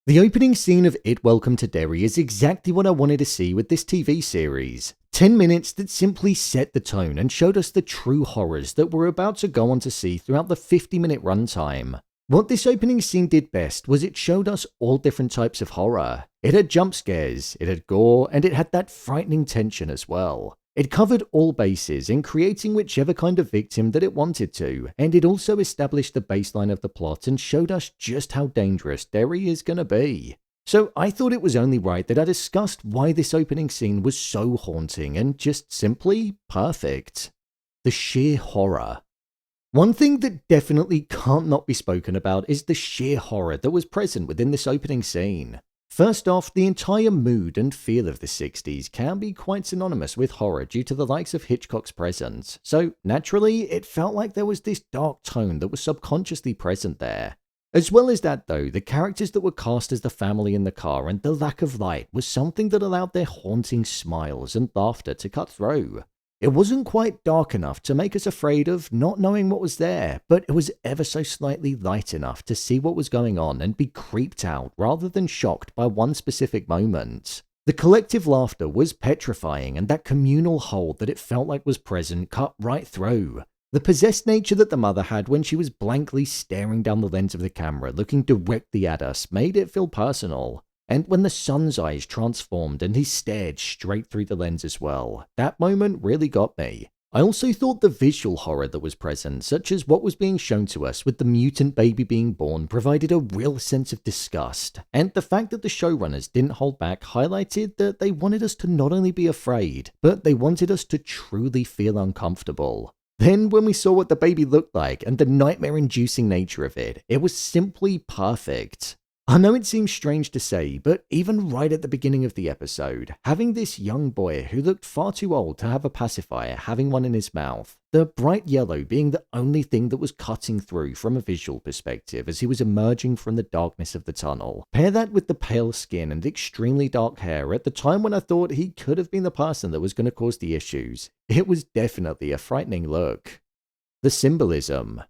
The opening scene of It Welcome to Derry is exactly what I wanted to see with this TV series. 10 minutes that simply set the tone and showed us the true horrors that we're about to go on to see throughout the 50-minute runtime. What this opening scene did best was it showed us all different types of horror. It had jump scares, it had gore, and it had that frightening tension as well. It covered all bases in creating whichever kind of victim that it wanted to, and it also established the baseline of the plot and showed us just how dangerous Derry is gonna be. So I thought it was only right that I discussed why this opening scene was so haunting and just simply perfect. The sheer horror. One thing that definitely can't not be spoken about is the sheer horror that was present within this opening scene. First off, the entire mood and feel of the 60s can be quite synonymous with horror due to the likes of Hitchcock's presence, so naturally it felt like there was this dark tone that was subconsciously present there. As well as that though, the characters that were cast as the family in the car and the lack of light was something that allowed their haunting smiles and laughter to cut through. It wasn't quite dark enough to make us afraid of not knowing what was there, but it was ever so slightly light enough to see what was going on and be creeped out rather than shocked by one specific moment. The collective laughter was petrifying, and that communal hold that it felt like was present cut right through. The possessed nature that the mother had when she was blankly staring down the lens of the camera looking directly at us made it feel personal. And when the son's eyes transformed and he stared straight through the lens as well, that moment really got me. I also thought the visual horror that was present, such as what was being shown to us with the mutant baby being born, provided a real sense of disgust. And the fact that the showrunners didn't hold back highlighted that they wanted us to not only be afraid, but they wanted us to truly feel uncomfortable. Then when we saw what the baby looked like and the nightmare-inducing nature of it, it was simply perfect. I know it seems strange to say, but even right at the beginning of the episode, having this young boy who looked far too old to have a pacifier having one in his mouth, the bright yellow being the only thing that was cutting through from a visual perspective as he was emerging from the darkness of the tunnel. Pair that with the pale skin and extremely dark hair at the time when I thought he could have been the person that was going to cause the issues. It was definitely a frightening look. The symbolism.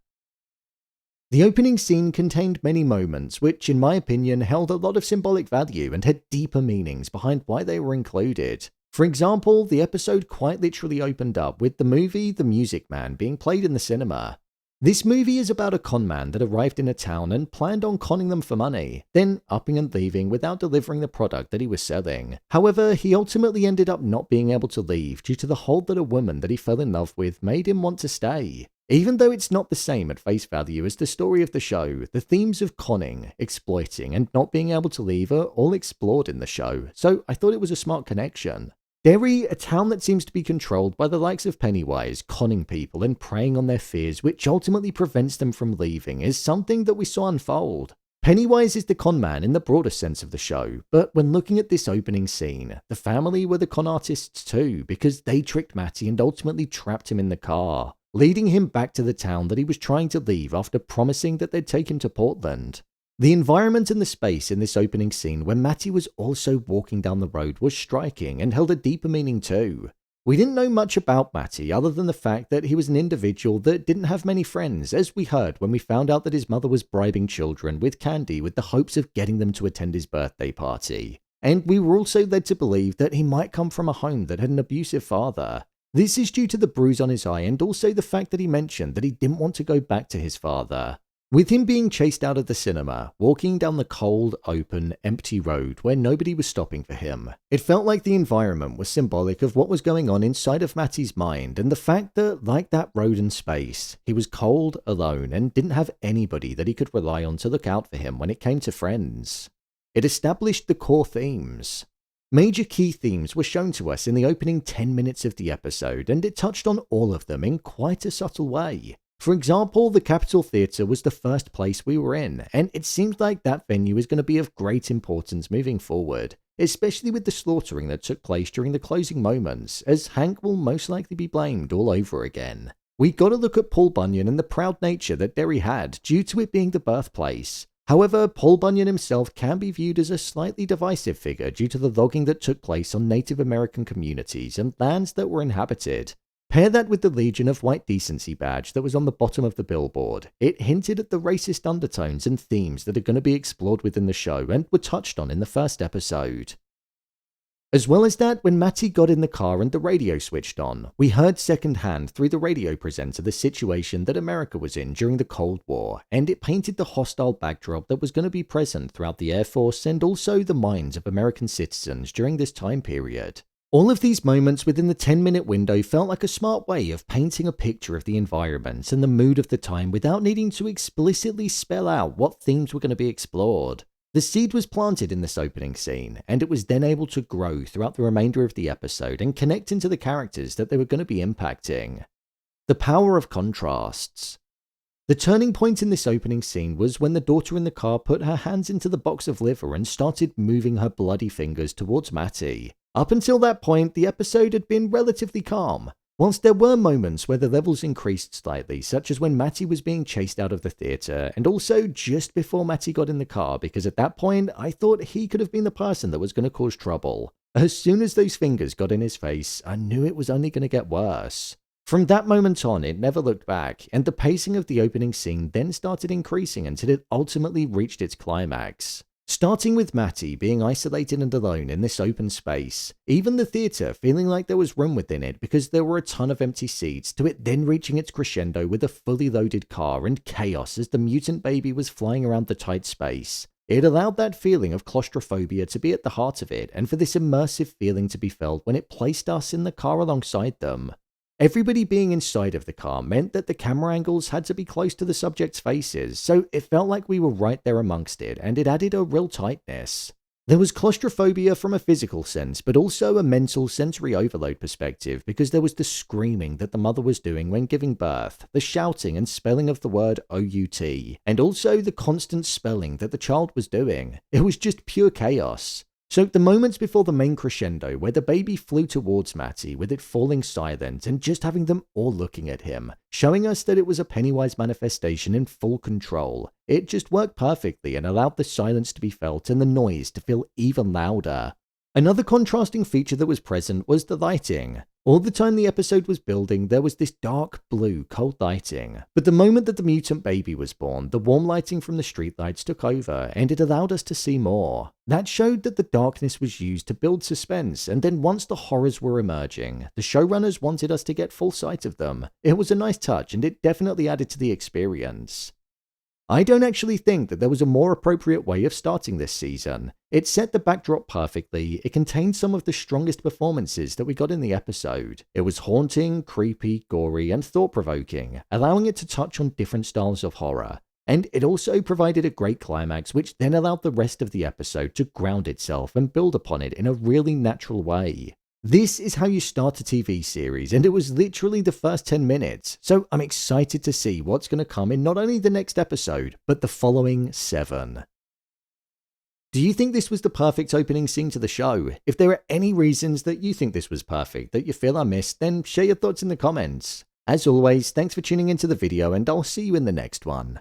The opening scene contained many moments which, in my opinion, held a lot of symbolic value and had deeper meanings behind why they were included. For example, the episode quite literally opened up with the movie The Music Man being played in the cinema. This movie is about a con man that arrived in a town and planned on conning them for money, then upping and leaving without delivering the product that he was selling. However, he ultimately ended up not being able to leave due to the hold that a woman that he fell in love with made him want to stay. Even though it's not the same at face value as the story of the show, the themes of conning, exploiting, and not being able to leave are all explored in the show, so I thought it was a smart connection. Derry, a town that seems to be controlled by the likes of Pennywise, conning people and preying on their fears which ultimately prevents them from leaving, is something that we saw unfold. Pennywise is the con man in the broader sense of the show, but when looking at this opening scene, the family were the con artists too, because they tricked Matty and ultimately trapped him in the car, leading him back to the town that he was trying to leave after promising that they'd take him to Portland. The environment and the space in this opening scene where Matty was also walking down the road was striking and held a deeper meaning too. We didn't know much about Matty other than the fact that he was an individual that didn't have many friends, as we heard when we found out that his mother was bribing children with candy with the hopes of getting them to attend his birthday party. And we were also led to believe that he might come from a home that had an abusive father. This is due to the bruise on his eye and also the fact that he mentioned that he didn't want to go back to his father. With him being chased out of the cinema, walking down the cold, open, empty road where nobody was stopping for him, it felt like the environment was symbolic of what was going on inside of Matty's mind and the fact that, like that road and space, he was cold, alone, and didn't have anybody that he could rely on to look out for him when it came to friends. It established the core themes. Major key themes were shown to us in the opening 10 minutes of the episode, and it touched on all of them in quite a subtle way. For example, the Capitol Theatre was the first place we were in, and it seems like that venue is going to be of great importance moving forward, especially with the slaughtering that took place during the closing moments, as Hank will most likely be blamed all over again. We got to look at Paul Bunyan and the proud nature that Derry had due to it being the birthplace. However, Paul Bunyan himself can be viewed as a slightly divisive figure due to the logging that took place on Native American communities and lands that were inhabited. Pair that with the Legion of White Decency badge that was on the bottom of the billboard. It hinted at the racist undertones and themes that are going to be explored within the show and were touched on in the first episode. As well as that, when Matty got in the car and the radio switched on, we heard secondhand through the radio presenter the situation that America was in during the Cold War, and it painted the hostile backdrop that was going to be present throughout the Air Force and also the minds of American citizens during this time period. All of these moments within the 10-minute window felt like a smart way of painting a picture of the environment and the mood of the time without needing to explicitly spell out what themes were going to be explored. The seed was planted in this opening scene, and it was then able to grow throughout the remainder of the episode and connect into the characters that they were going to be impacting. The power of contrasts. The turning point in this opening scene was when the daughter in the car put her hands into the box of liver and started moving her bloody fingers towards Matty. Up until that point, the episode had been relatively calm. Whilst there were moments where the levels increased slightly, such as when Matty was being chased out of the theatre, and also just before Matty got in the car, because at that point, I thought he could have been the person that was going to cause trouble. As soon as those fingers got in his face, I knew it was only going to get worse. From that moment on, it never looked back, and the pacing of the opening scene then started increasing until it ultimately reached its climax. Starting with Matty being isolated and alone in this open space, even the theatre feeling like there was room within it because there were a ton of empty seats, to it then reaching its crescendo with a fully loaded car and chaos as the mutant baby was flying around the tight space. It allowed that feeling of claustrophobia to be at the heart of it, and for this immersive feeling to be felt when it placed us in the car alongside them. Everybody being inside of the car meant that the camera angles had to be close to the subjects' faces, so it felt like we were right there amongst it, and it added a real tightness. There was claustrophobia from a physical sense, but also a mental sensory overload perspective, because there was the screaming that the mother was doing when giving birth, the shouting and spelling of the word OUT, and also the constant spelling that the child was doing. It was just pure chaos. So the moments before the main crescendo where the baby flew towards Matty with it falling silent and just having them all looking at him, showing us that it was a Pennywise manifestation in full control, it just worked perfectly and allowed the silence to be felt and the noise to feel even louder. Another contrasting feature that was present was the lighting. All the time the episode was building, there was this dark blue cold lighting, but the moment that the mutant baby was born, the warm lighting from the streetlights took over and it allowed us to see more. That showed that the darkness was used to build suspense, and then once the horrors were emerging, the showrunners wanted us to get full sight of them. It was a nice touch and it definitely added to the experience. I don't actually think that there was a more appropriate way of starting this season. It set the backdrop perfectly, it contained some of the strongest performances that we got in the episode. It was haunting, creepy, gory, and thought-provoking, allowing it to touch on different styles of horror. And it also provided a great climax, which then allowed the rest of the episode to ground itself and build upon it in a really natural way. This is how you start a TV series, and it was literally the first 10 minutes, so I'm excited to see what's going to come in not only the next episode, but the following 7. Do you think this was the perfect opening scene to the show? If there are any reasons that you think this was perfect, that you feel I missed, then share your thoughts in the comments. As always, thanks for tuning into the video, and I'll see you in the next one.